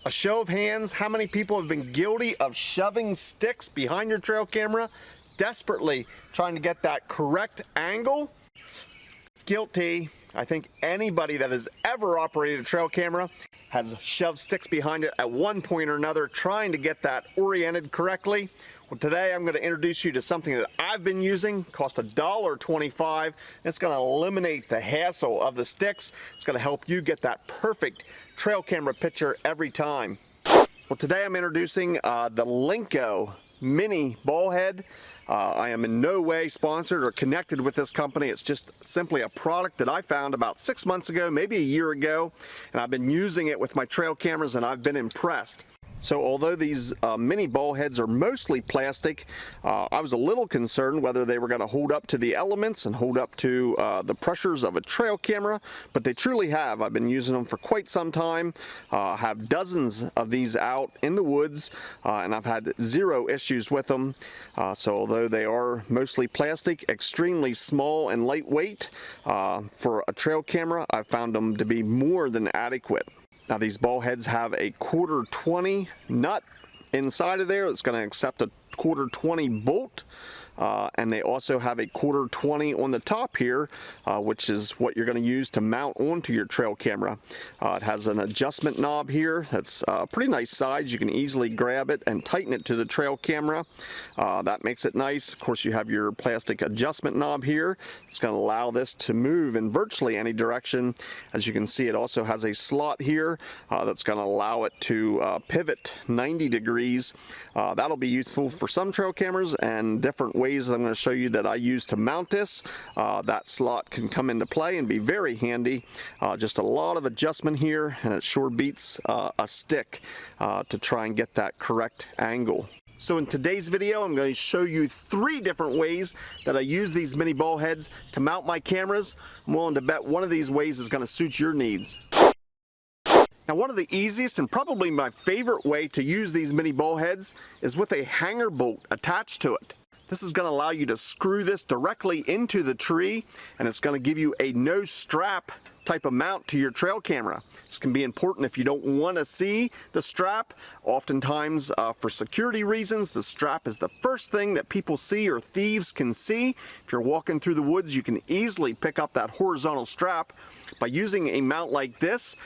A show of hands, how many people have been guilty of shoving sticks behind your trail camera, desperately trying to get that correct angle? Guilty. I think anybody that has ever operated a trail camera has shoved sticks behind it at one point or another, trying to get that oriented correctly. Well, today I'm going to introduce you to something that I've been using. Cost $1.25. It's going to eliminate the hassle of the sticks. It's going to help you get that perfect trail camera picture every time. Well, today I'm introducing the LINCO mini ball head. I am in no way sponsored or connected with this company. It's just simply a product that I found about 6 months ago, maybe a year ago, and I've been using it with my trail cameras and I've been impressed. So although these mini ball heads are mostly plastic, I was a little concerned whether they were going to hold up to the elements and hold up to the pressures of a trail camera, but they truly have. I've been using them for quite some time. I have dozens of these out in the woods, and I've had zero issues with them. So although they are mostly plastic, extremely small and lightweight, for a trail camera, I found them to be more than adequate. Now these ball heads have a 1/4-20 nut inside of there. It's going to accept a 1/4-20 bolt. And they also have a 1/4-20 on the top here, which is what you're going to use to mount onto your trail camera. It has an adjustment knob here. That's a pretty nice size. You can easily grab it and tighten it to the trail camera. That makes it nice. Of course, you have your plastic adjustment knob here. It's going to allow this to move in virtually any direction. As you can see, it also has a slot here that's going to allow it to pivot 90 degrees. That'll be useful for some trail cameras and different ways I'm going to show you that I use to mount this. That slot can come into play and be very handy. Just a lot of adjustment here, and it sure beats a stick to try and get that correct angle. So in today's video, I'm going to show you 3 different ways that I use these mini ball heads to mount my cameras. I'm willing to bet one of these ways is going to suit your needs. Now, one of the easiest and probably my favorite way to use these mini ball heads is with a hanger bolt attached to it. This is going to allow you to screw this directly into the tree, and it's going to give you a no strap type of mount to your trail camera. This can be important if you don't want to see the strap. Oftentimes, for security reasons, the strap is the first thing that people see or thieves can see. If you're walking through the woods, you can easily pick up that horizontal strap. By using a mount like this,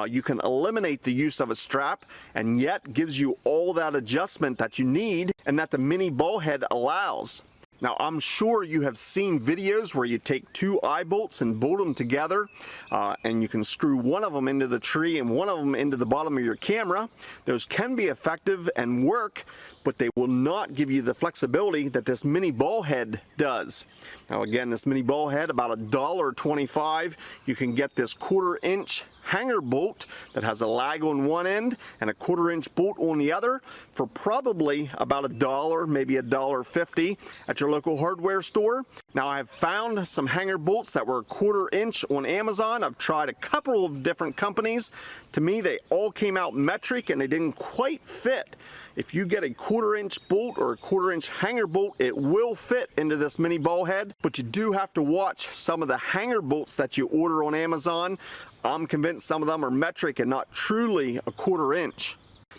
you can eliminate the use of a strap and yet gives you all that adjustment that you need and that the mini ball head allows. Now, I'm sure you have seen videos where you take 2 eye bolts and bolt them together, and you can screw one of them into the tree and one of them into the bottom of your camera. Those can be effective and work, but they will not give you the flexibility that this mini ball head does. Now again, this mini ball head, about $1.25. You can get this 1/4-inch hanger bolt that has a lag on one end and a 1/4-inch bolt on the other for probably about $1, maybe $1.50 at your local hardware store. Now, I have found some hanger bolts that were 1/4-inch on Amazon. I've tried a couple of different companies. To me, they all came out metric and they didn't quite fit. If you get a 1/4-inch bolt or a 1/4-inch hanger bolt, it will fit into this mini ball head, but you do have to watch some of the hanger bolts that you order on Amazon. I'm convinced some of them are metric and not truly a 1/4-inch.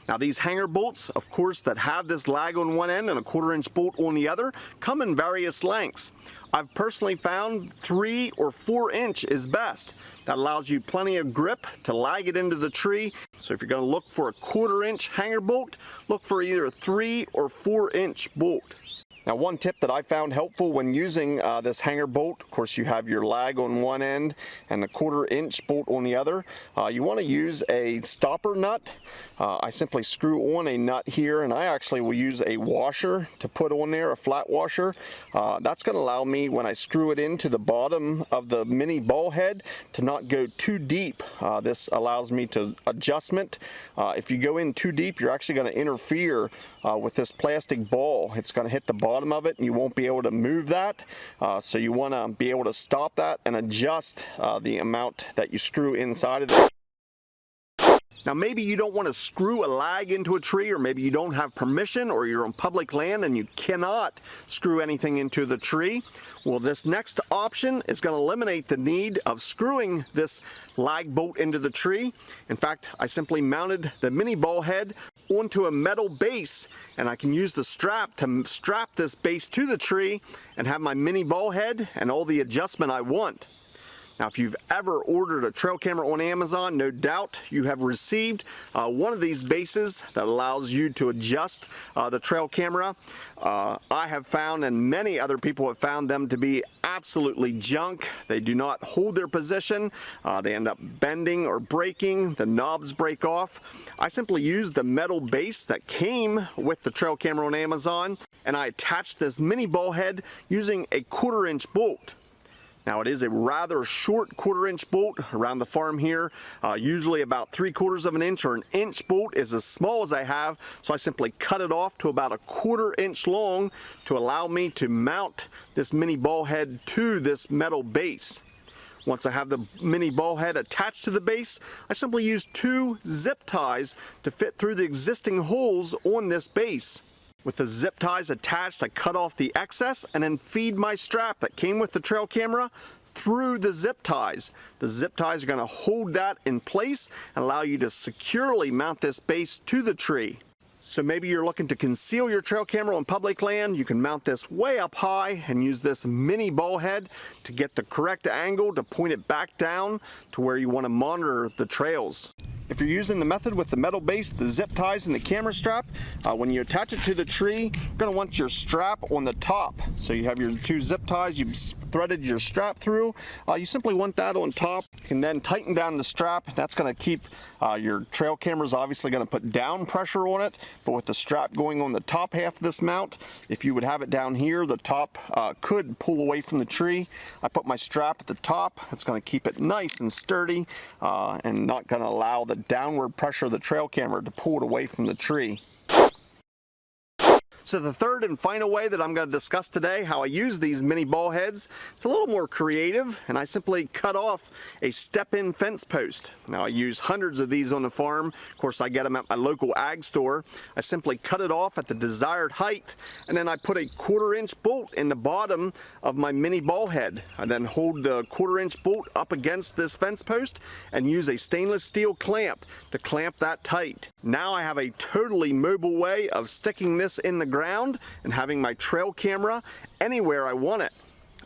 Now, these hanger bolts, of course, that have this lag on one end and a 1/4-inch bolt on the other, come in various lengths. I've personally found 3 or 4-inch is best. That allows you plenty of grip to lag it into the tree. So if you're going to look for a 1/4-inch hanger bolt, look for either a 3 or 4-inch bolt. Now, one tip that I found helpful when using this hanger bolt, of course you have your lag on one end and the 1/4-inch bolt on the other. You want to use a stopper nut. I simply screw on a nut here, and I actually will use a washer to put on there, a flat washer. That's going to allow me, when I screw it into the bottom of the mini ball head, to not go too deep. This allows me to adjustment. If you go in too deep, you're actually going to interfere with this plastic ball. It's going to hit the bottom of it and you won't be able to move that. So you want to be able to stop that and adjust the amount that you screw inside of it. Now maybe you don't want to screw a lag into a tree, or maybe you don't have permission, or you're on public land and you cannot screw anything into the tree. Well, this next option is going to eliminate the need of screwing this lag bolt into the tree. In fact, I simply mounted the mini ball head onto a metal base, and I can use the strap to strap this base to the tree and have my mini ball head and all the adjustment I want. Now, if you've ever ordered a trail camera on Amazon, no doubt you have received one of these bases that allows you to adjust the trail camera. I have found, and many other people have found them to be absolutely junk. They do not hold their position. They end up bending or breaking. The knobs break off. I simply used the metal base that came with the trail camera on Amazon, and I attached this mini ball head using a 1/4-inch bolt. Now, it is a rather short 1/4-inch bolt around the farm here. Usually about 3/4 of an inch or an inch bolt is as small as I have, so I simply cut it off to about a 1/4 inch long to allow me to mount this mini ball head to this metal base. Once I have the mini ball head attached to the base, I simply use 2 zip ties to fit through the existing holes on this base. With the zip ties attached, I cut off the excess and then feed my strap that came with the trail camera through the zip ties. The zip ties are going to hold that in place and allow you to securely mount this base to the tree. So maybe you're looking to conceal your trail camera on public land. You can mount this way up high and use this mini ball head to get the correct angle to point it back down to where you want to monitor the trails. If you're using the method with the metal base, the zip ties, and the camera strap, when you attach it to the tree, you're going to want your strap on the top. So you have your 2 zip ties, you've threaded your strap through. You simply want that on top. You can then tighten down the strap. That's going to keep your trail camera's obviously going to put down pressure on it, but with the strap going on the top half of this mount, if you would have it down here, the top could pull away from the tree. I put my strap at the top. It's going to keep it nice and sturdy and not going to allow the downward pressure of the trail camera to pull it away from the tree. So the third and final way that I'm going to discuss today, how I use these mini ball heads, it's a little more creative, and I simply cut off a step-in fence post. Now I use hundreds of these on the farm. Of course, I get them at my local ag store. I simply cut it off at the desired height, and then I put a 1/4-inch bolt in the bottom of my mini ball head. I then hold the 1/4-inch bolt up against this fence post and use a stainless steel clamp to clamp that tight. Now I have a totally mobile way of sticking this in the ground and having my trail camera anywhere I want it.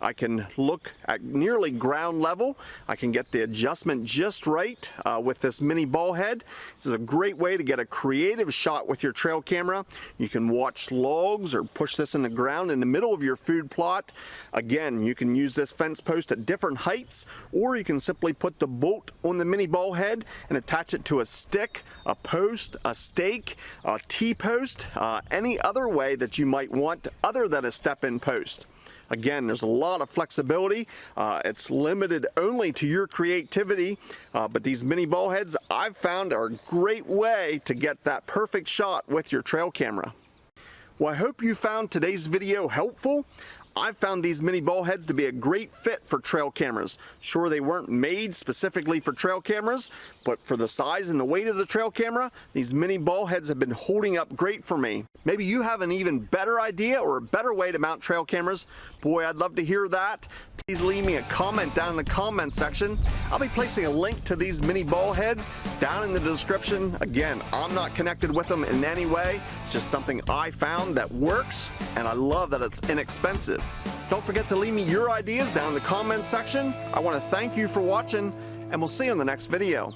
I can look at nearly ground level. I can get the adjustment just right with this mini ball head. This is a great way to get a creative shot with your trail camera. You can watch logs or push this in the ground in the middle of your food plot. Again, you can use this fence post at different heights, or you can simply put the bolt on the mini ball head and attach it to a stick, a post, a stake, a T-post, any other way that you might want other than a step-in post. Again, there's a lot of flexibility. It's limited only to your creativity, but these mini ball heads I've found are a great way to get that perfect shot with your trail camera. Well, I hope you found today's video helpful. I've found these mini ball heads to be a great fit for trail cameras. Sure, they weren't made specifically for trail cameras, but for the size and the weight of the trail camera, these mini ball heads have been holding up great for me. Maybe you have an even better idea or a better way to mount trail cameras. Boy, I'd love to hear that. Please leave me a comment down in the comment section. I'll be placing a link to these mini ball heads down in the description. Again, I'm not connected with them in any way. It's just something I found that works, and I love that it's inexpensive. Don't forget to leave me your ideas down in the comments section. I want to thank you for watching, and we'll see you in the next video.